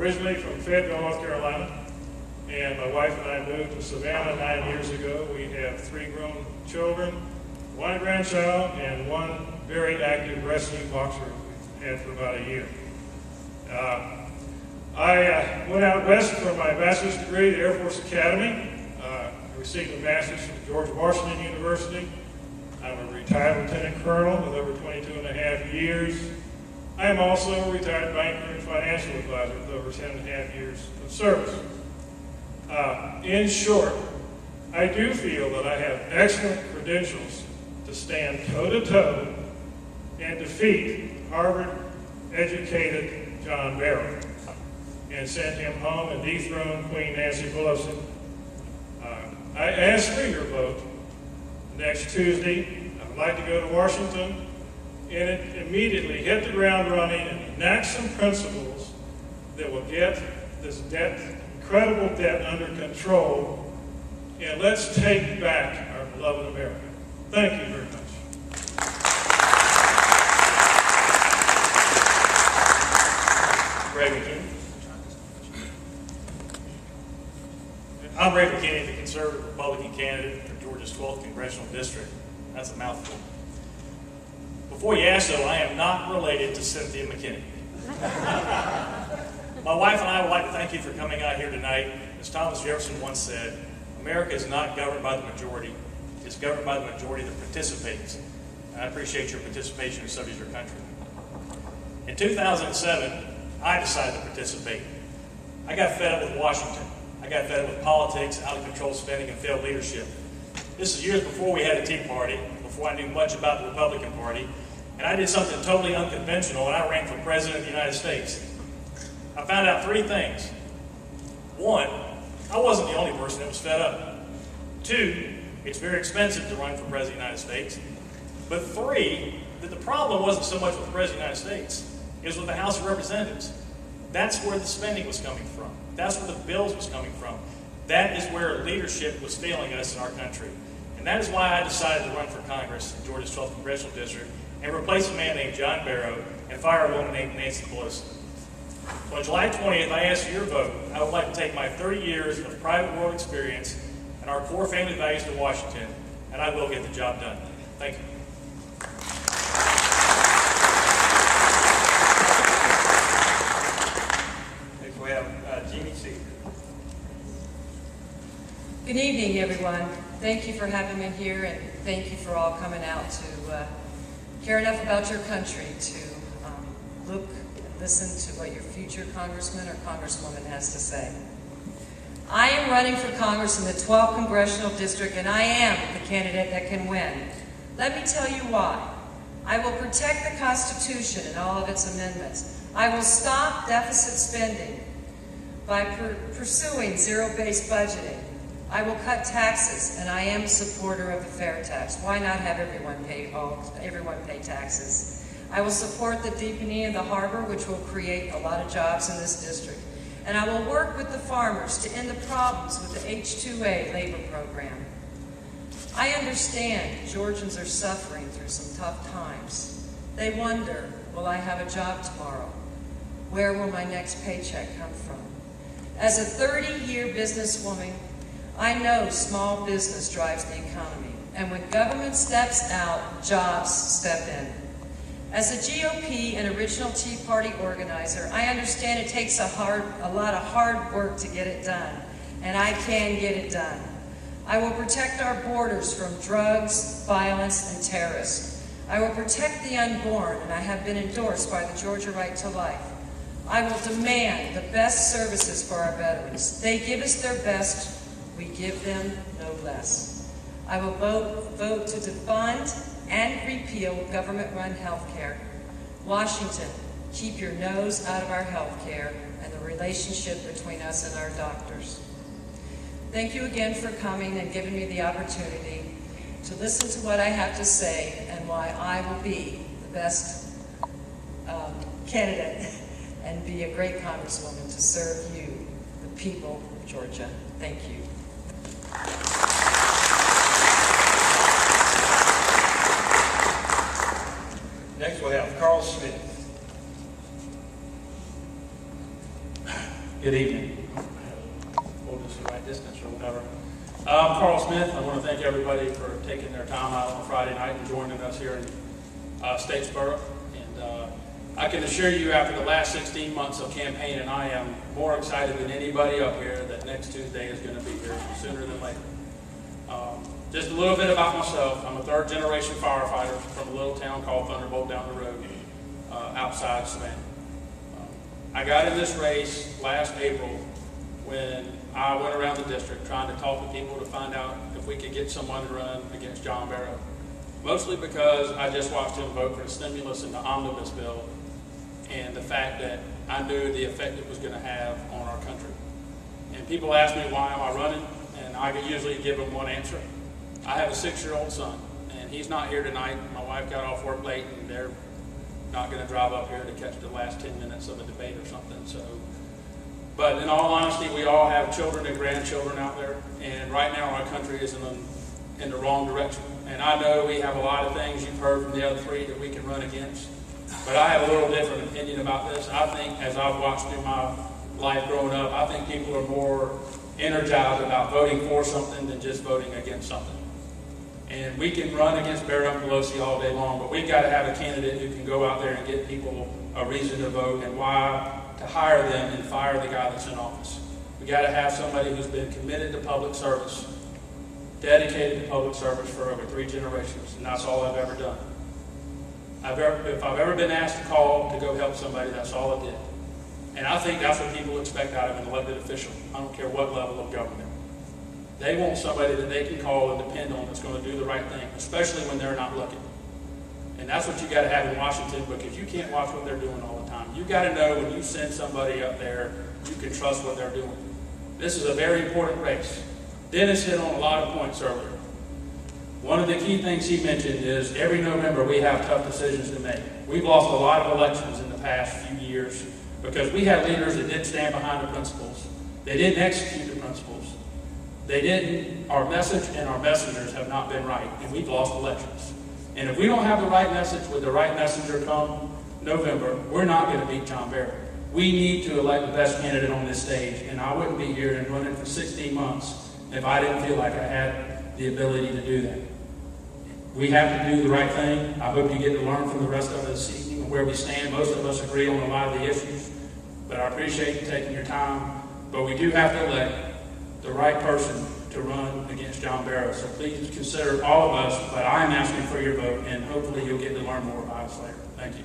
originally from Fayetteville, North Carolina, and my wife and I moved to Savannah 9 years ago. We have 3 grown children, 1 grandchild, and 1 very active wrestling boxer we've had for about a year. I went out west for my bachelor's degree at the Air Force Academy. I received a master's from George Washington University. I'm a retired lieutenant colonel with over 22 and a half years. I am also a retired banker and financial advisor with over 10 and a half years of service. In short, I do feel that I have excellent credentials to stand toe-to-toe and defeat Harvard-educated John Barrow and send him home and dethrone Queen Nancy Pelosi. I ask for your vote next Tuesday. I would like to go to Washington and immediately hit the ground running and enact some principles that will get this incredible debt under control, and let's take back our beloved America. Thank you very much. I'm Ray McKinney, the conservative Republican candidate for Georgia's 12th Congressional District. That's a mouthful. Before you ask, though, I am not related to Cynthia McKinney. My wife and I would like to thank you for coming out here tonight. As Thomas Jefferson once said, America is not governed by the majority. It's governed by the majority that participates. And I appreciate your participation in serving your country. In 2007, I decided to participate. I got fed up with Washington. I got fed up with politics, out-of-control spending, and failed leadership. This is years before we had a Tea Party, before I knew much about the Republican Party, and I did something totally unconventional, and I ran for President of the United States. I found out 3 things. 1, I wasn't the only person that was fed up. 2, it's very expensive to run for President of the United States. But 3, that the problem wasn't so much with the President of the United States, it was with the House of Representatives. That's where the spending was coming from. That's where the bills was coming from. That is where leadership was failing us in our country. And that is why I decided to run for Congress in Georgia's 12th Congressional District and replace a man named John Barrow and fire a woman named Nancy Pelosi. So on July 20th, I ask for your vote. I would like to take my 30 years of private world experience and our core family values to Washington, and I will get the job done. Thank you. Next we have Jeannie C. Good evening, everyone. Thank you for having me here, and thank you for all coming out to care enough about your country to look and listen to what your future congressman or congresswoman has to say. I am running for Congress in the 12th Congressional District, and I am the candidate that can win. Let me tell you why. I will protect the Constitution and all of its amendments. I will stop deficit spending by pursuing zero-based budgeting. I will cut taxes, and I am a supporter of the fair tax. Why not have everyone pay taxes? I will support the deepening of the harbor, which will create a lot of jobs in this district. And I will work with the farmers to end the problems with the H-2A labor program. I understand Georgians are suffering through some tough times. They wonder, will I have a job tomorrow? Where will my next paycheck come from? As a 30-year businesswoman, I know small business drives the economy, and when government steps out, jobs step in. As a GOP and original Tea Party organizer, I understand it takes a lot of hard work to get it done, and I can get it done. I will protect our borders from drugs, violence, and terrorists. I will protect the unborn, and I have been endorsed by the Georgia Right to Life. I will demand the best services for our veterans. They give us their best. We give them no less. I will vote to defund and repeal government-run health care. Washington, keep your nose out of our health care and the relationship between us and our doctors. Thank you again for coming and giving me the opportunity to listen to what I have to say and why I will be the best candidate and be a great congresswoman to serve you, the people of Georgia. Thank you. Next we'll have Carl Smith. Good evening. Hold this the right distance or whatever. I'm Carl Smith. I want to thank everybody for taking their time out on a Friday night and joining us here in Statesboro. And I can assure you, after the last 16 months of campaigning, I am more excited than anybody up here that next Tuesday is going to be here sooner than later. Just a little bit about myself. I'm a third-generation firefighter from a little town called Thunderbolt down the road outside Savannah. I got in this race last April when I went around the district trying to talk to people to find out if we could get someone to run against John Barrow. Mostly because I just watched him vote for the stimulus and the omnibus bill and the fact that I knew the effect it was going to have on our country. And people ask me, why am I running? And I can usually give them one answer. I have a 6-year-old son, and he's not here tonight. My wife got off work late, and they're not going to drive up here to catch the last 10 minutes of a debate or something. But in all honesty, we all have children and grandchildren out there, and right now our country is in the wrong direction. And I know we have a lot of things you've heard from the other three that we can run against, but I have a little different opinion about this. I think, as I've watched through my life growing up, I think people are more energized about voting for something than just voting against something. And we can run against Barrow and Pelosi all day long, but we've got to have a candidate who can go out there and get people a reason to vote and why to hire them and fire the guy that's in office. We got to have somebody who's been committed to public service, dedicated to public service for over 3 generations, and that's all I've ever done. If I've ever been asked to call to go help somebody, that's all I did. And I think that's what people expect out of an elected official. I don't care what level of government. They want somebody that they can call and depend on that's going to do the right thing, especially when they're not looking. And that's what you got to have in Washington, because you can't watch what they're doing all the time. You got to know when you send somebody up there, you can trust what they're doing. This is a very important race. Dennis hit on a lot of points earlier. One of the key things he mentioned is every November we have tough decisions to make. We've lost a lot of elections in the past few years because we had leaders that didn't stand behind the principles. They didn't execute the principles. Our message and our messengers have not been right, and we've lost elections. And if we don't have the right message with the right messenger come November, we're not going to beat John Barrow. We need to elect the best candidate on this stage, and I wouldn't be here and running for 16 months if I didn't feel like I had the ability to do that. We have to do the right thing. I hope you get to learn from the rest of us this evening where we stand. Most of us agree on a lot of the issues, but I appreciate you taking your time. But we do have to elect the right person to run against John Barrow. So please consider all of us, but I'm asking for your vote, and hopefully you'll get to learn more about us later. Thank you.